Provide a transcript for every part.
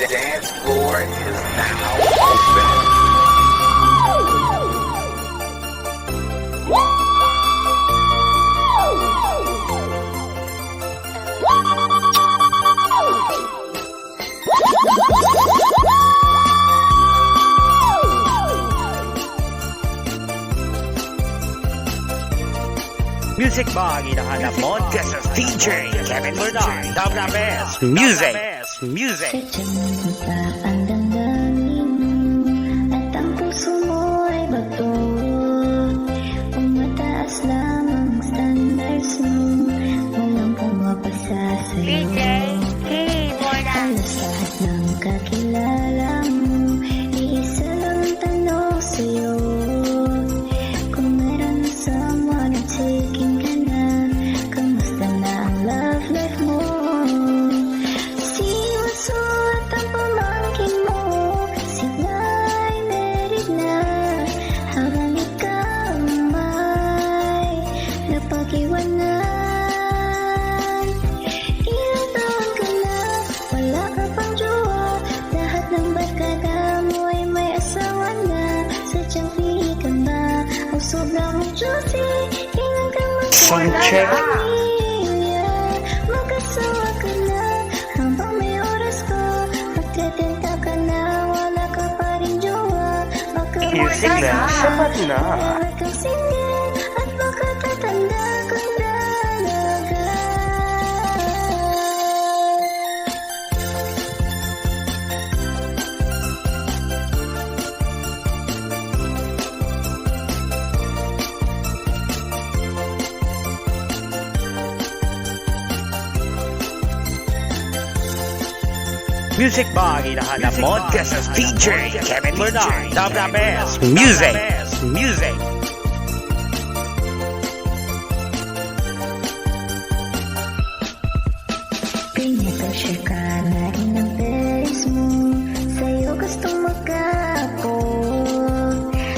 dance floor is now open. Music Bag, hinahanap mo. This is DJ Kevin Bernard. The best music. Music. Sadyang pa ang damdamin mo at ang puso mo ay bato. Kung mataas lamang standards mo, walang pumapasa sa'yo. Halos lahat ng kakilala mo, iisa lang ang tanong sa'yo. Kung meron na someone at taking ka na, kamusta na ang love life mo? Si Uso at ang pamangkin mo, sila ay married na, habang ikaw may napag-iwanan. Ilang taon ka na, wala ka pang jowa, lahat ng barkada mo ay may asawa na. Sadyang pili ka ba o sobrang juicy? Kailan ka Soundcheck. magpapamilya? Mag-asawa ka na habang may oras ko, magtetenta ka na, wala ka pa rin jowa. Baka Music lang, sapat na. forever kang single at baka tatanda kang dalaga. Music Bag, hinahanap mo. This is DJ Kevin Bernard. The best music. Music. Pinapressure ka na rin ang parents mo, sa'yo gustong magkaapo.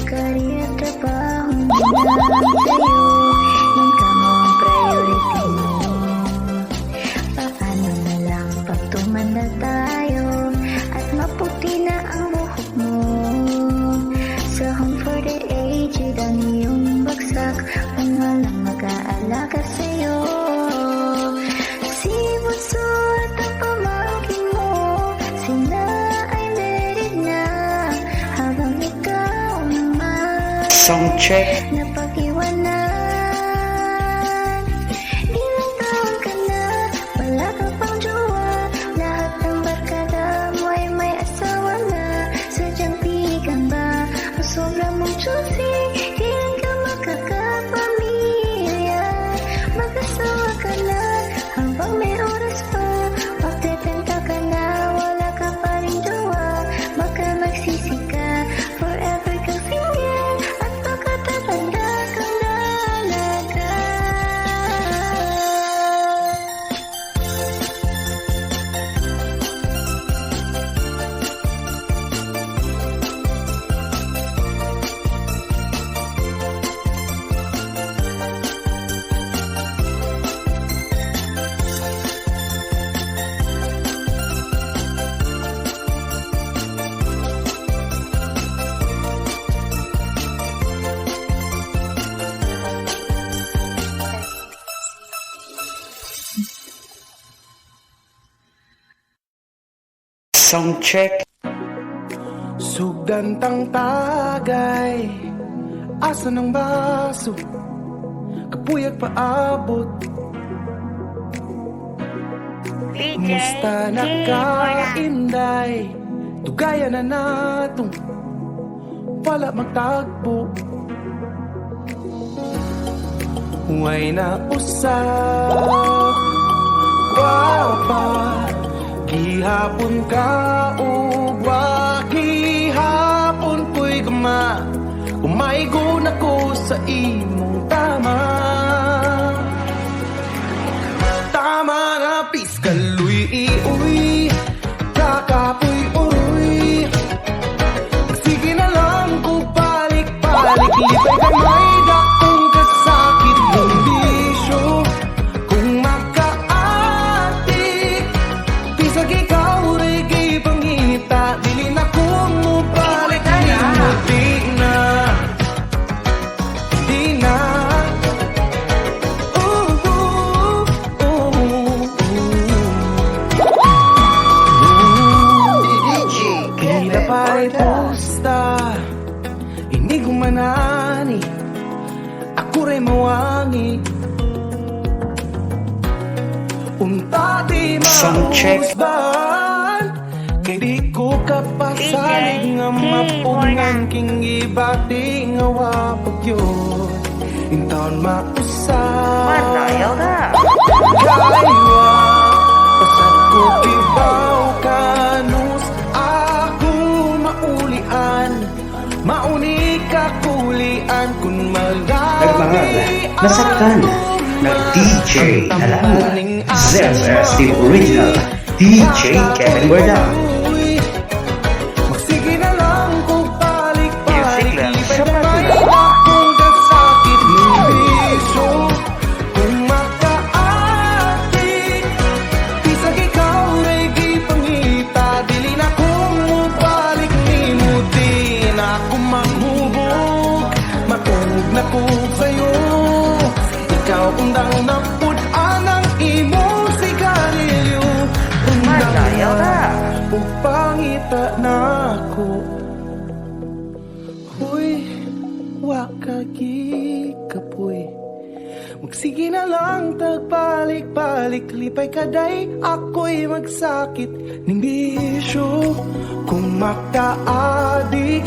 Career at trabaho mo lang sa'yo, income mo ang priority mo. Paano na lang pag tumanda tayo at maputi na ang buhok mo? Sa home for the aged ang iyong bagsak, kung walang mag-aalaga sa'yo. Si Bunso at ang pamangkin mo, sila ay married na, habang ikaw naman Soundcheck. napag-iwanan. Ilang taon ka na, wala ka pang jowa, lahat ng barkada mo ay may asawa na. Sadyang pigan ba o sobra mong juicy? Kailan ka magkakapamilya? Mag-asawa ka na habang may oras pa, magtetenta ka na, wala ka pa rin jowa. Baka magsisi ka, forever kang single at baka tatanda kang dalaga. Soundcheck. Sugdantang tagay, asa ng baso, kapuyat paabot. Musta na ka, Inday? Tugaya na natong wala magtagpo. Huway na usap, wapa, gihapon ka ugwa, gihapon ko'y gama, umaigon ako sa imong tama. Tama na, please kaluy, iuy, kakapoy, uy. Sige na lang kung balik-balik, lipay kamay, dakong kasakit ng bisyo. Kung magka-atik, pisag ikaw, reggae, pangin. Sound check. Kay di ko kapasalig nga mapungan king ibati nga wapag yun in taon mausap Manayaw na. kaywa pasad ko kibaw kanus ako maulian mauni ka kulian kun malagi Nasaktan. Nag-DJ na lang. ZS Team Original. DJ Kevin Bernard. Magsige na lang kung balik-balik Music lang. Iba'y Siya pa damay sila. akong kasakit ng bisyo Kung makaatik Bisag ikaw ray gipangita Dili na kung mubalik ni muti Na ako maghubog Matulog na ko sa'yo Ikaw undang na putaan ang imong sigarilyo Manayaw na. Pagpangita na ako Huy, wakagi kapoy Magsige na lang tagbalik-balik Lipay kaday ako'y magsakit Ning bisyo Kung makaadik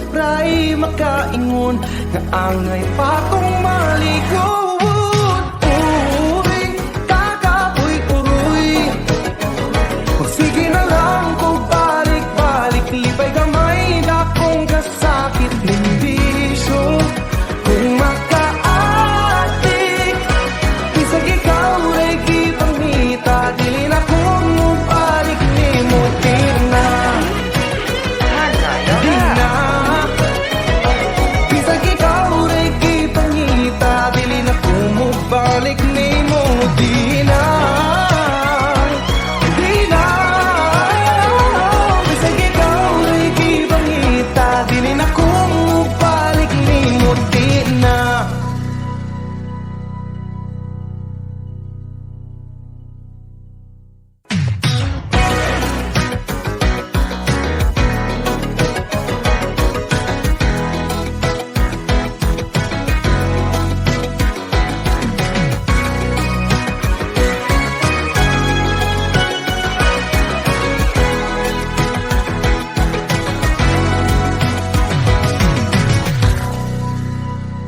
Ray makaingon Nga angay patong maligod Uy, kakapoy uroy Magsige na lang kung balik-balik Lipay gamay dakong kasakit ng bisyo Kung makaatik Bisag ikaw ray kipangita Dili na kung mubalik ni mo di na Manayaw Di na. na Bisag ikaw ray kipangita Dili na kung mubalik ni mo di na Di na Bisag ikaw ray kipangita Dili na kung mubalik ni mo di na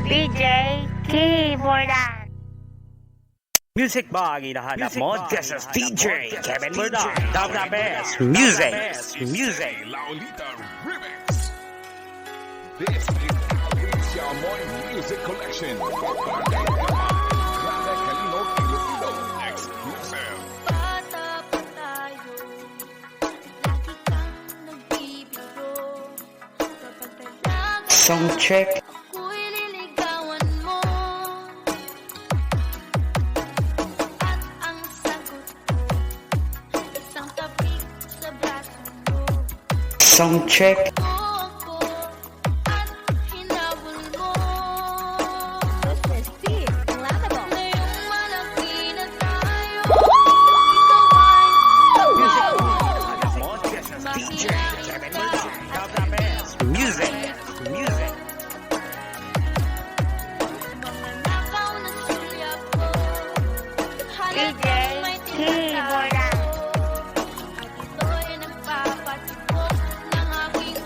DJ Keyboard. Music ba ang hinahanap mo? This is DJ Kevin Bernard. The best music. Music. Laulita Remix. This is Alicia Moy Music Collection. Barangay Grande Calino, Iloilo. Exclusive. Bata pa tayo, lagi kang nagbibiro. Kapag talaga Sound check. ako'y liligawan mo. At ang sagot ko, isang tabi sa braso mo. Sound check. Ako at hinabol mo. Ngayong malaki na tayo, ikaw ay DJ Kevin Bernard. The best music. Music. Magnanakaw na sulyap ko. DJ May Keyboard. tinatago. At ito'y nagpapatibok ng aking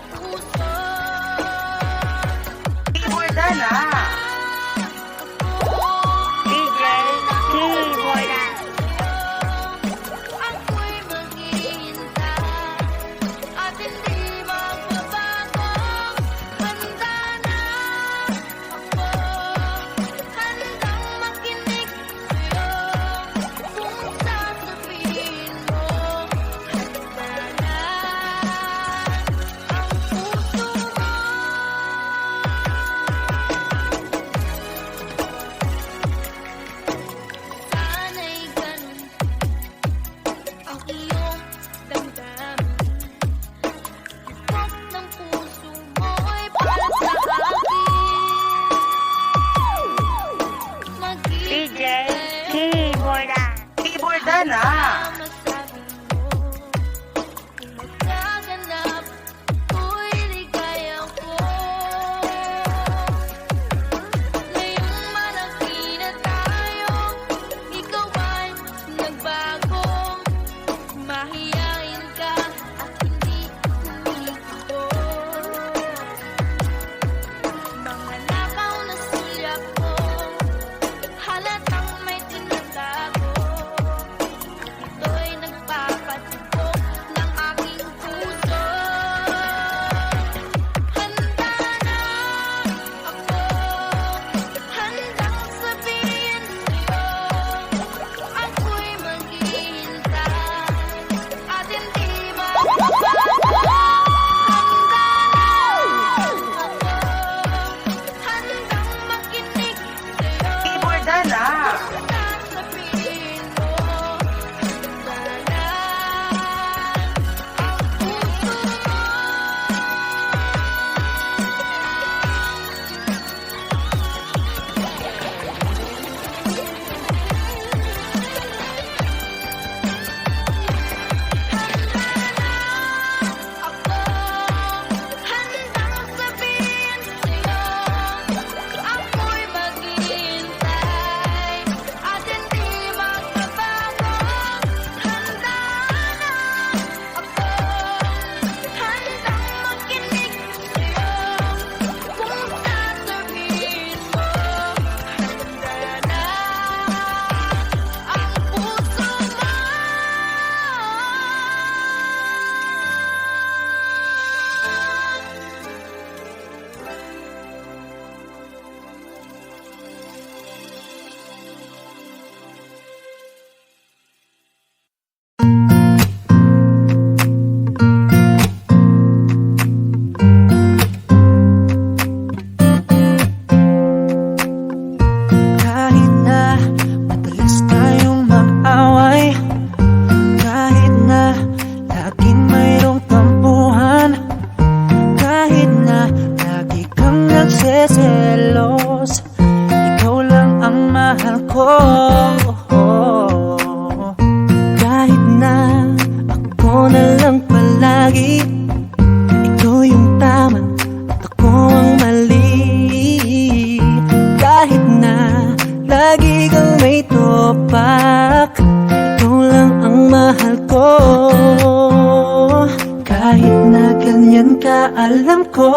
alam ko